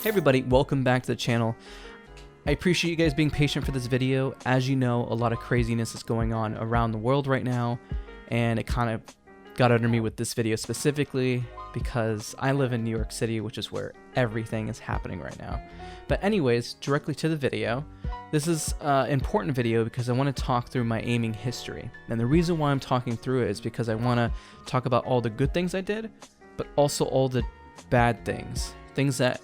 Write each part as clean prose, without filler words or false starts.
Hey everybody, welcome back to the channel. I appreciate you guys being patient for this video. As you know, a lot of craziness is going on around the world right now, and it kind of got under me with this video specifically because I live in New York City, which is where everything is happening right now. But anyways, directly to the video. This is an important video because I want to talk through my aiming history. And the reason why I'm talking through it is because I want to talk about all the good things I did, but also all the bad things. Things that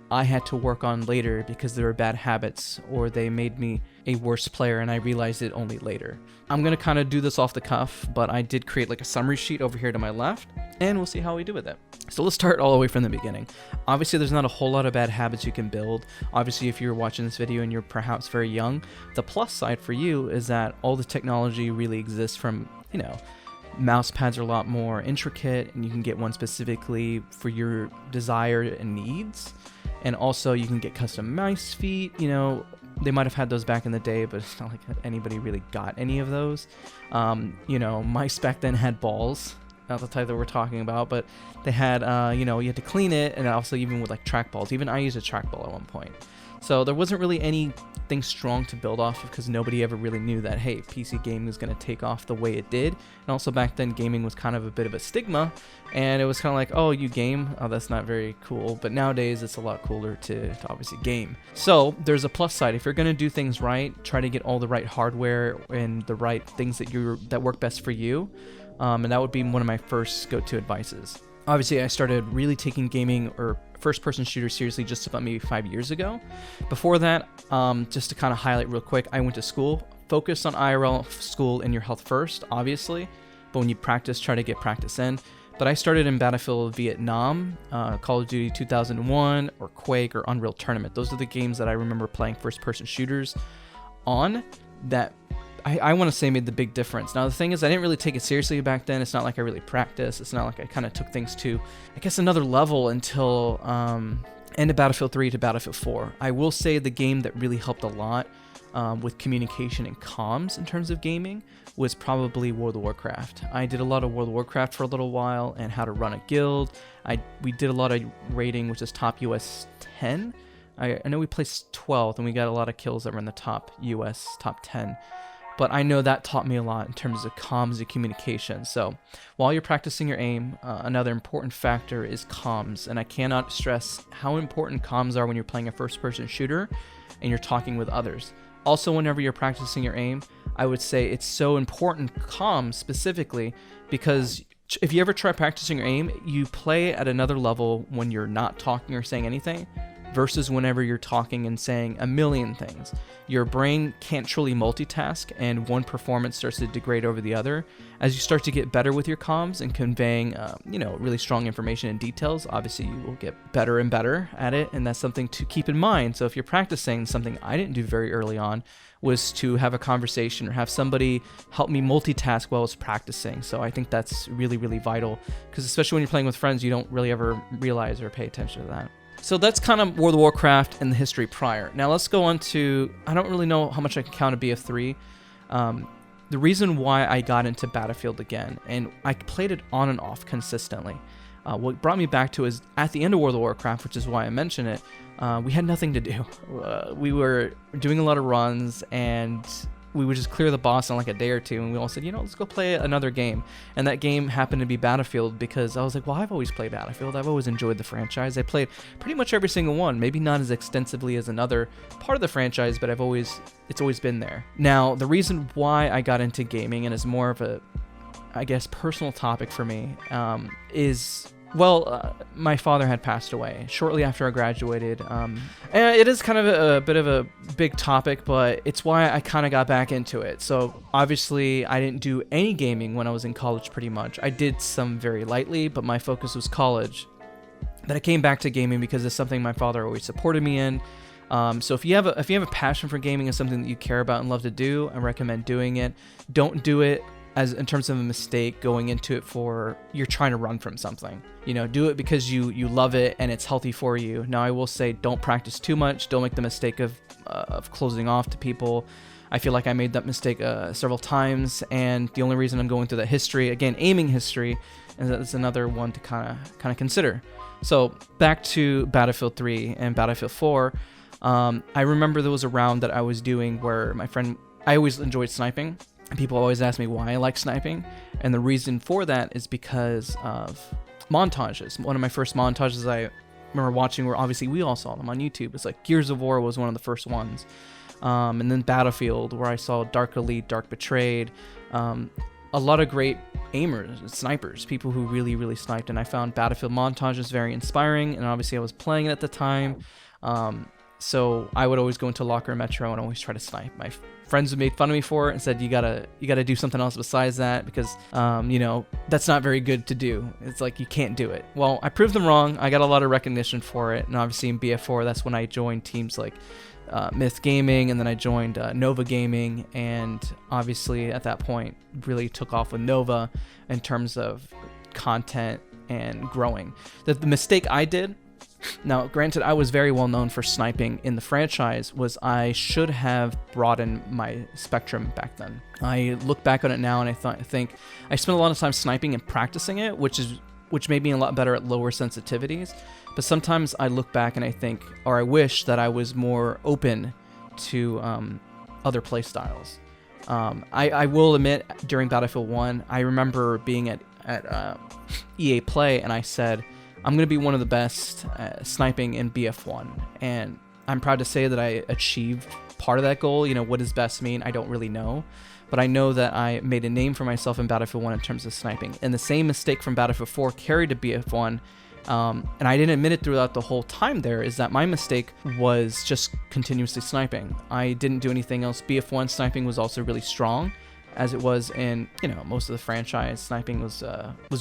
I had to work on later because they were bad habits or they made me a worse player and I realized it only later. I'm going to kind of do this off the cuff, but I did create like a summary sheet over here to my left and we'll see how we do with it. So let's start all the way from the beginning. Obviously there's not a whole lot of bad habits you can build. Obviously if you're watching this video and you're perhaps very young, the plus side for you is that all the technology really exists from, you know, mouse pads are a lot more intricate and you can get one specifically for your desire and needs. And also you can get custom mouse feet, you know, they might have had those back in the day, but it's not like anybody really got any of those. You know, mice back then had balls, not the type that we're talking about, but they had, you know, you had to clean it, and also even with like trackballs. Even I used a trackball at one point. So there wasn't really anything strong to build off of because nobody ever really knew that, hey, PC gaming was going to take off the way it did. And also back then gaming was kind of a bit of a stigma, and it was kind of like, oh, you game? Oh, that's not very cool. But nowadays it's a lot cooler to obviously game. So there's a plus side. If you're going to do things right, try to get all the right hardware and the right things that work best for you. And that would be one of my first go-to advices. Obviously, I started really taking gaming or first-person shooter seriously just about maybe 5 years ago. Before that, just to kind of highlight real quick, I went to school, focused on IRL school and your health first, obviously. But when you practice, try to get practice in. But I started in Battlefield Vietnam, Call of Duty 2001, or Quake, or Unreal Tournament. Those are the games that I remember playing first-person shooters on that I want to say made the big difference. Now the thing is, I didn't really take it seriously back then. It's not like I really practiced. It's not like I kind of took things to, I guess, another level until end of Battlefield 3 to Battlefield 4. I will say the game that really helped a lot with communication and comms in terms of gaming was probably World of Warcraft. I did a lot of World of Warcraft for a little while and how to run a guild. We did a lot of raiding, which is top US 10. I know we placed 12th and we got a lot of kills that were in the top US top 10. But I know that taught me a lot in terms of comms and communication. So while you're practicing your aim, another important factor is comms. And I cannot stress how important comms are when you're playing a first-person shooter and you're talking with others. Also, whenever you're practicing your aim, I would say it's so important, comms specifically, because if you ever try practicing your aim, you play at another level when you're not talking or saying anything, versus whenever you're talking and saying a million things. Your brain can't truly multitask and one performance starts to degrade over the other. As you start to get better with your comms and conveying, you know, really strong information and details, obviously you will get better and better at it, and that's something to keep in mind. So if you're practicing, something I didn't do very early on was to have a conversation or have somebody help me multitask while I was practicing. So I think that's really, really vital because especially when you're playing with friends, you don't really ever realize or pay attention to that. So that's kind of World of Warcraft and the history prior. Now let's go on to, I don't really know how much I can count a BF3. The reason why I got into Battlefield again, and I played it on and off consistently. What brought me back to is at the end of World of Warcraft, which is why I mention it, we had nothing to do. We were doing a lot of runs and we would just clear the boss in like a day or two, and we all said, you know, let's go play another game. And that game happened to be Battlefield because I was like, well, I've always played Battlefield. I've always enjoyed the franchise. I played pretty much every single one, maybe not as extensively as another part of the franchise, but it's always been there. Now, the reason why I got into gaming, and is more of a, I guess, personal topic for me, is, well, my father had passed away shortly after I graduated. And it is kind of a bit of a big topic, but it's why I kind of got back into it. So obviously I didn't do any gaming when I was in college pretty much. I did some very lightly, but my focus was college. Then I came back to gaming because it's something my father always supported me in. So if you have a passion for gaming and something that you care about and love to do, I recommend doing it. Don't do it as in terms of a mistake going into it for you're trying to run from something. You know, do it because you love it and it's healthy for you. Now I will say don't practice too much. Don't make the mistake of closing off to people. I feel like I made that mistake several times, and the only reason I'm going through that history, again, aiming history, is another one to kind of consider. So back to Battlefield 3 and Battlefield 4, I remember there was a round that I was doing where I always enjoyed sniping, and people always ask me why I like sniping, and the reason for that is because of montages. One of my first montages I remember watching, where obviously we all saw them on YouTube, it's like Gears of War was one of the first ones, and then Battlefield, where I saw Dark Elite, Dark Betrayed, a lot of great aimers, snipers, people who really sniped, and I found Battlefield montages very inspiring, and obviously I was playing it at the time, so I would always go into Locker Metro and always try to snipe. My friends would make fun of me for it and said, you gotta do something else besides that, because you know, that's not very good to do. It's like, you can't do it. Well, I proved them wrong. I got a lot of recognition for it, and obviously in BF4, that's when I joined teams like Myth Gaming, and then I joined Nova Gaming, and obviously at that point really took off with Nova in terms of content and growing. The mistake I did, now granted I was very well known for sniping in the franchise, was I should have broadened my spectrum back then. I look back on it now and I think I spent a lot of time sniping and practicing it, which made me a lot better at lower sensitivities. But sometimes I look back and I think, or I wish that I was more open to other play styles. I will admit, during Battlefield 1, I remember being at EA Play, and I said, I'm going to be one of the best sniping in BF1. And I'm proud to say that I achieved part of that goal. You know, what does best mean? I don't really know. But I know that I made a name for myself in Battlefield 1 in terms of sniping. And the same mistake from Battlefield 4 carried to BF1. And I didn't admit it throughout the whole time there, is that my mistake was just continuously sniping. I didn't do anything else. BF1 sniping was also really strong, as it was in, you know, most of the franchise. Sniping was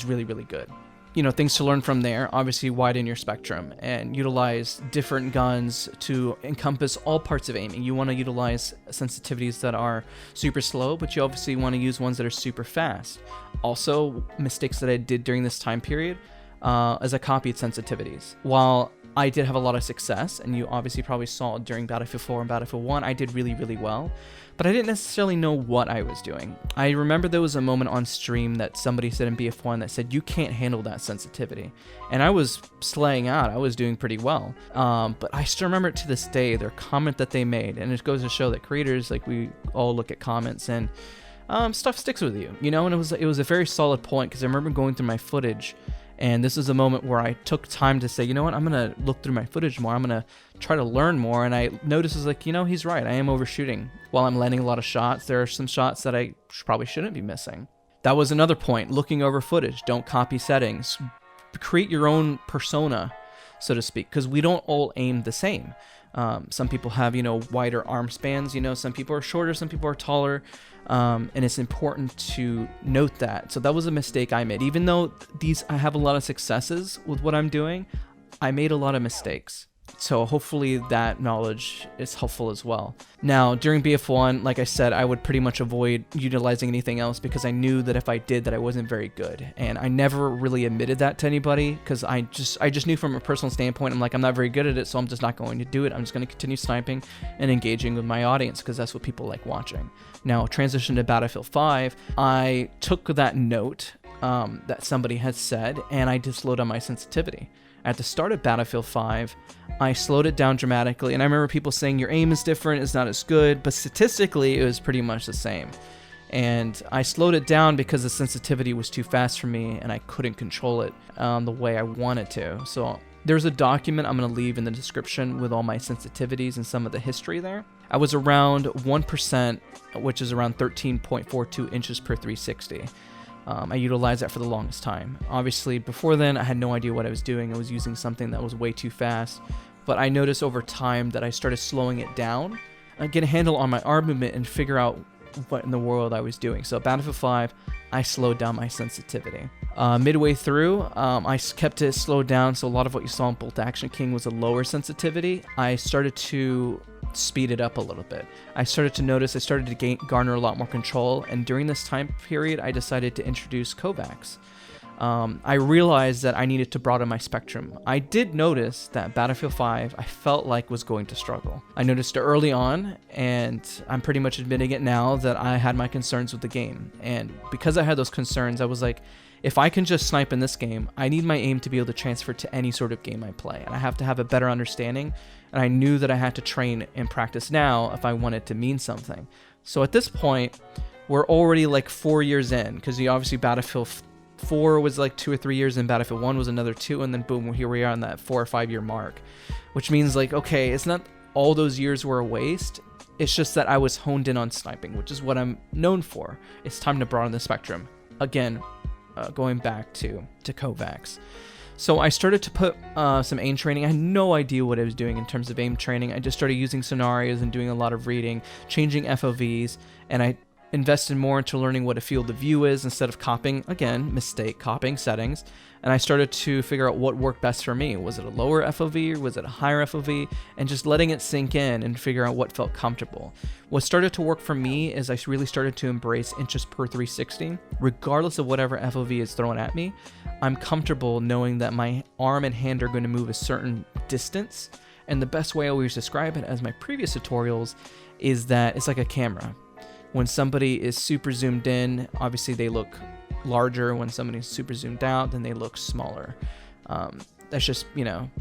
really good. You know, things to learn from there: obviously widen your spectrum and utilize different guns to encompass all parts of aiming. You want to utilize sensitivities that are super slow, but you obviously want to use ones that are super fast. Also, mistakes that I did during this time period, as I copied sensitivities. While I did have a lot of success, and you obviously probably saw during Battlefield 4 and Battlefield 1, I did really well, but I didn't necessarily know what I was doing. I remember there was a moment on stream that somebody said in BF1 that said, you can't handle that sensitivity. And I was slaying out, I was doing pretty well. But I still remember it to this day, their comment that they made, and it goes to show that creators, like, we all look at comments, and stuff sticks with you, you know. And it was a very solid point, because I remember going through my footage, and this is a moment where I took time to say, you know what, I'm going to look through my footage more. I'm going to try to learn more. And I noticed, like, you know, he's right. I am overshooting. While I'm landing a lot of shots, there are some shots that I probably shouldn't be missing. That was another point, looking over footage. Don't copy settings. Create your own persona, so to speak, because we don't all aim the same. Some people have, you know, wider arm spans, you know, some people are shorter, some people are taller. And it's important to note that. So that was a mistake I made. Even though I have a lot of successes with what I'm doing, I made a lot of mistakes. So hopefully that knowledge is helpful as well. Now, during BF1, like I said, I would pretty much avoid utilizing anything else, because I knew that if I did, that I wasn't very good. And I never really admitted that to anybody, because I just knew from a personal standpoint, I'm like, I'm not very good at it, so I'm just not going to do it. I'm just going to continue sniping and engaging with my audience, because that's what people like watching. Now, transition to Battlefield 5, I took that note that somebody had said, and I just slowed down my sensitivity. At the start of Battlefield 5, I slowed it down dramatically, and I remember people saying your aim is different, it's not as good, but statistically it was pretty much the same. And I slowed it down because the sensitivity was too fast for me, and I couldn't control it the way I wanted to. So there's a document I'm going to leave in the description with all my sensitivities and some of the history there. I was around 1%, which is around 13.42 inches per 360. I utilized that for the longest time. Obviously, before then, I had no idea what I was doing. I was using something that was way too fast. But I noticed over time that I started slowing it down, get a handle on my arm movement, and figure out what in the world I was doing. So Battlefield 5, I slowed down my sensitivity. Midway through, I kept it slowed down, so a lot of what you saw in Bolt Action King was a lower sensitivity. I started to speed it up a little bit. I started to garner a lot more control, and during this time period, I decided to introduce Kovacs. I realized that I needed to broaden my spectrum. I did notice that Battlefield 5, I felt like was going to struggle. I noticed it early on, and I'm pretty much admitting it now that I had my concerns with the game. And because I had those concerns, I was like, if I can just snipe in this game, I need my aim to be able to transfer to any sort of game I play. And I have to have a better understanding. And I knew that I had to train and practice now if I wanted to mean something. So at this point, we're already like 4 years in, because obviously Battlefield 4 was like 2 or 3 years, and Battlefield 1 was another 2, and then boom, here we are on that 4 or 5 year mark, which means like, okay, it's not all those years were a waste. It's just that I was honed in on sniping, which is what I'm known for. It's time to broaden the spectrum. Again, going back to Kovacs. So I started to put some aim training. I had no idea what I was doing in terms of aim training. I just started using scenarios and doing a lot of reading, changing FOVs, and I invested more into learning what a field of view is instead of copying, again, mistake, copying settings. And I started to figure out what worked best for me. Was it a lower FOV or was it a higher FOV? And just letting it sink in and figure out what felt comfortable. What started to work for me is I really started to embrace inches per 360. Regardless of whatever FOV is thrown at me, I'm comfortable knowing that my arm and hand are going to move a certain distance. And the best way I always describe it, as my previous tutorials, is that it's like a camera. When somebody is super zoomed in, obviously they look larger. When somebody's super zoomed out, then they look smaller. That's just,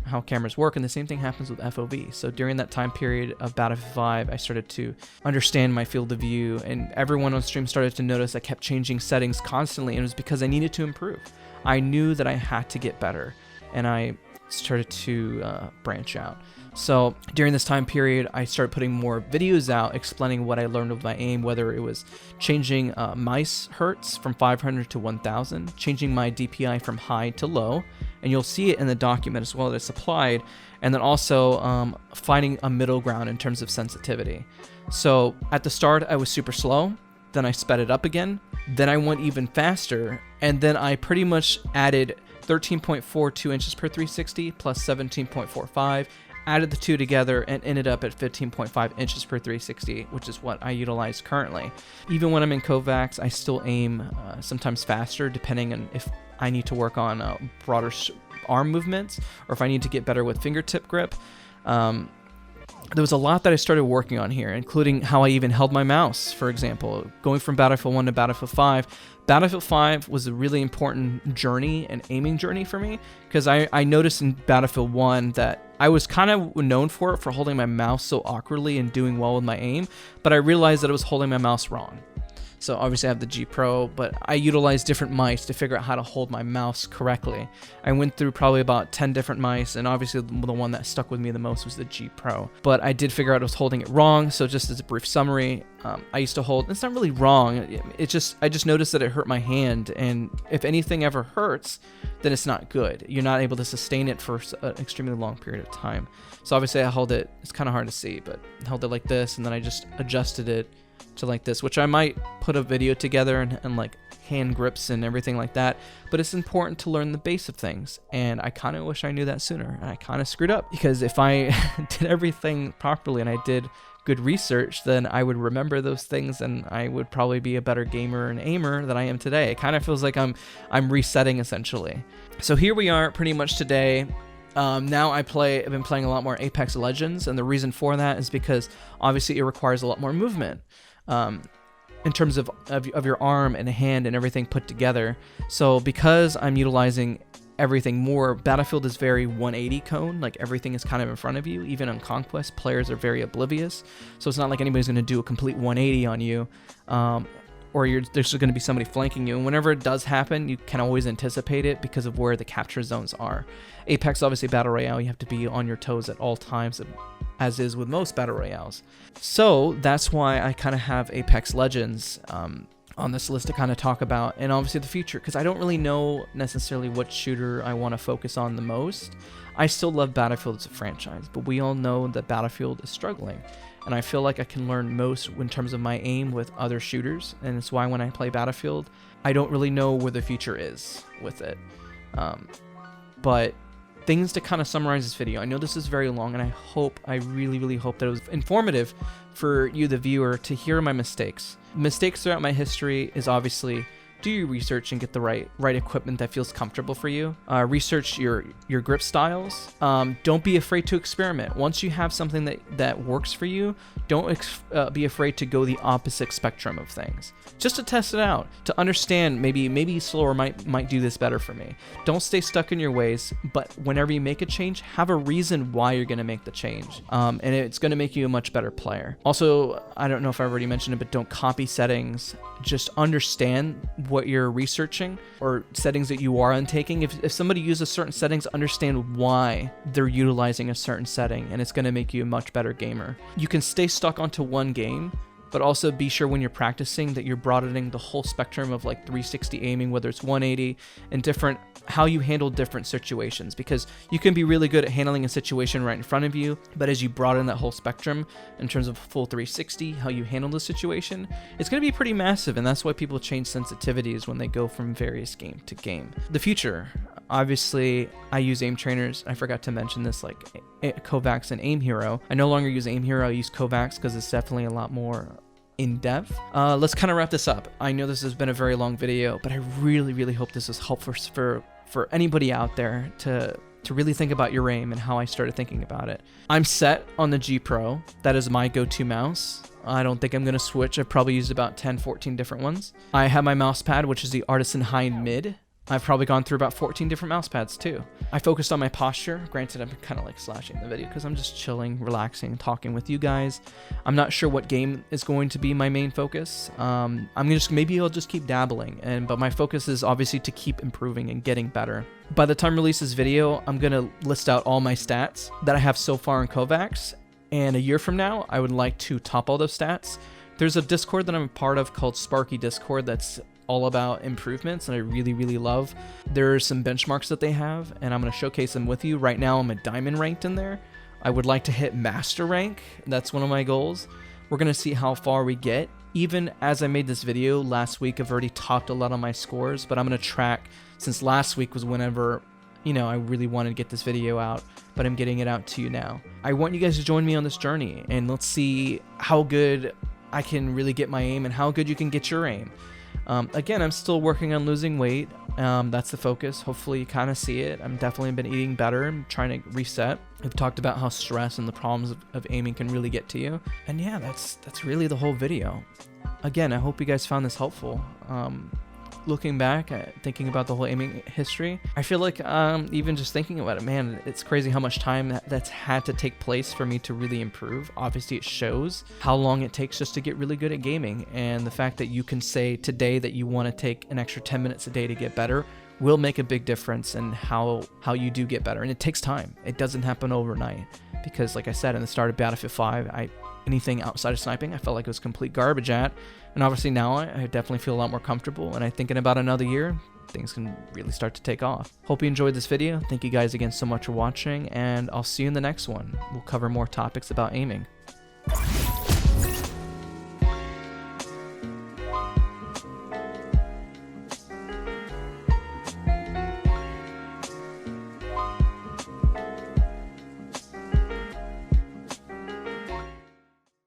how cameras work, and the same thing happens with FOV. So during that time period of Battlefield 5, I started to understand my field of view, and everyone on stream started to notice I kept changing settings constantly, and it was because I needed to improve. I knew that I had to get better, and I started to branch out. So during this time period, I started putting more videos out explaining what I learned with my aim, whether it was changing mice hertz from 500 to 1000, changing my DPI from high to low, and you'll see it in the document as well that's supplied, and then also finding a middle ground in terms of sensitivity. So at the start, I was super slow, then I sped it up again, then I went even faster, and then I pretty much added 13.42 inches per 360 plus 17.45, added the two together, and ended up at 15.5 inches per 360, which is what I utilize currently. Even when I'm in Kovacs, I still aim sometimes faster, depending on if I need to work on broader arm movements or if I need to get better with fingertip grip. There was a lot that I started working on here, including how I even held my mouse, for example. Going from Battlefield 1 to Battlefield 5, Battlefield 5 was a really important journey and aiming journey for me, because I noticed in Battlefield 1 that I was kind of known for it for holding my mouse so awkwardly and doing well with my aim, but I realized that I was holding my mouse wrong. So obviously I have the G Pro, but I utilized different mice to figure out how to hold my mouse correctly. I went through probably about 10 different mice, and obviously the one that stuck with me the most was the G Pro. But I did figure out I was holding it wrong, so just as a brief summary, I used to hold, it's not really wrong, I just noticed that it hurt my hand, and if anything ever hurts, then it's not good. You're not able to sustain it for an extremely long period of time. So obviously I held it, it's kind of hard to see, but I held it like this, and then I just adjusted it to like this, which I might put a video together and like hand grips and everything like that, but it's important to learn the base of things, and I kind of wish I knew that sooner, and I kind of screwed up, because if I did everything properly and I did good research, then I would remember those things, and I would probably be a better gamer and aimer than I am today. It kind of feels like I'm resetting essentially. So here we are pretty much today. Now I've been playing a lot more Apex Legends, and the reason for that is because obviously it requires a lot more movement. In terms of your arm and hand and everything put together. So because I'm utilizing everything more, Battlefield is very 180 cone, like everything is kind of in front of you. Even on Conquest, players are very oblivious, so it's not like anybody's going to do a complete 180 on you, or there's going to be somebody flanking you, and whenever it does happen, you can always anticipate it because of where the capture zones are. Apex, obviously Battle Royale, you have to be on your toes at all times, as is with most Battle Royales. So that's why I kind of have Apex Legends on this list to kind of talk about, and obviously the future, because I don't really know necessarily what shooter I want to focus on the most. I still love Battlefield as a franchise, but we all know that Battlefield is struggling, and I feel like I can learn most in terms of my aim with other shooters, and it's why when I play Battlefield, I don't really know where the future is with it. But things to kind of summarize this video. I know this is very long, and I really, really hope that it was informative for you, the viewer, to hear my mistakes. Mistakes throughout my history is obviously do your research and get the right equipment that feels comfortable for you. Research your grip styles. Don't be afraid to experiment. Once you have something that works for you, don't be afraid to go the opposite spectrum of things, just to test it out, to understand maybe SoaR might do this better for me. Don't stay stuck in your ways, but whenever you make a change, have a reason why you're going to make the change, and it's going to make you a much better player. Also, I don't know if I already mentioned it, but don't copy settings. Just understand what you're researching or settings that you are untaking. If somebody uses certain settings, understand why they're utilizing a certain setting, and it's going to make you a much better gamer. You can stay stuck onto one game, but also be sure when you're practicing that you're broadening the whole spectrum of like 360 aiming, whether it's 180, and how you handle different situations, because you can be really good at handling a situation right in front of you, but as you broaden that whole spectrum in terms of full 360, how you handle the situation, it's going to be pretty massive, and that's why people change sensitivities when they go from various game to game. The future. Obviously, I use aim trainers. I forgot to mention this, like Kovacs and Aim Hero. I no longer use Aim Hero. I use Kovacs because it's definitely a lot more in depth. Let's kind of wrap this up. I know this has been a very long video, but I really hope this is helpful for anybody out there to really think about your aim and how I started thinking about it. I'm set on the G Pro. That is my go-to mouse. I don't think I'm going to switch. I've probably used about 10-14 different ones. I have my mouse pad, which is the Artisan Hind Mid. I've probably gone through about 14 different mouse pads too. I focused on my posture. Granted, I'm kind of like slashing the video because I'm just chilling, relaxing, talking with you guys. I'm not sure what game is going to be my main focus. Maybe I'll just keep dabbling, but my focus is obviously to keep improving and getting better. By the time I release this video, I'm gonna list out all my stats that I have so far in Kovacs, and a year from now, I would like to top all those stats. There's a Discord that I'm a part of called Sparky Discord that's all about improvements, and I really love. There are some benchmarks that they have, and I'm going to showcase them with you. Right now I'm a diamond ranked in there. I would like to hit master rank. That's one of my goals. We're going to see how far we get. Even as I made this video last week, I've already topped a lot of my scores, but I'm going to track, since last week was whenever I really wanted to get this video out, but I'm getting it out to you now. I want you guys to join me on this journey, and let's see how good I can really get my aim and how good you can get your aim. Again, I'm still working on losing weight. That's the focus. Hopefully you kind of see it. I'm definitely been eating better. I'm trying to reset. I've talked about how stress and the problems of aiming can really get to you. And yeah, that's really the whole video. Again, I hope you guys found this helpful. Looking back at thinking about the whole aiming history, I feel like even just thinking about it, man, it's crazy how much time that's had to take place for me to really improve. Obviously, it shows how long it takes just to get really good at gaming, and the fact that you can say today that you want to take an extra 10 minutes a day to get better will make a big difference in how you do get better. And it takes time. It doesn't happen overnight, because like I said in the start of Battlefield 5, anything outside of sniping I felt like it was complete garbage at, and obviously now I definitely feel a lot more comfortable, and I think in about another year things can really start to take off. Hope you enjoyed this video. Thank you guys again so much for watching, and I'll see you in the next one. We'll cover more topics about aiming.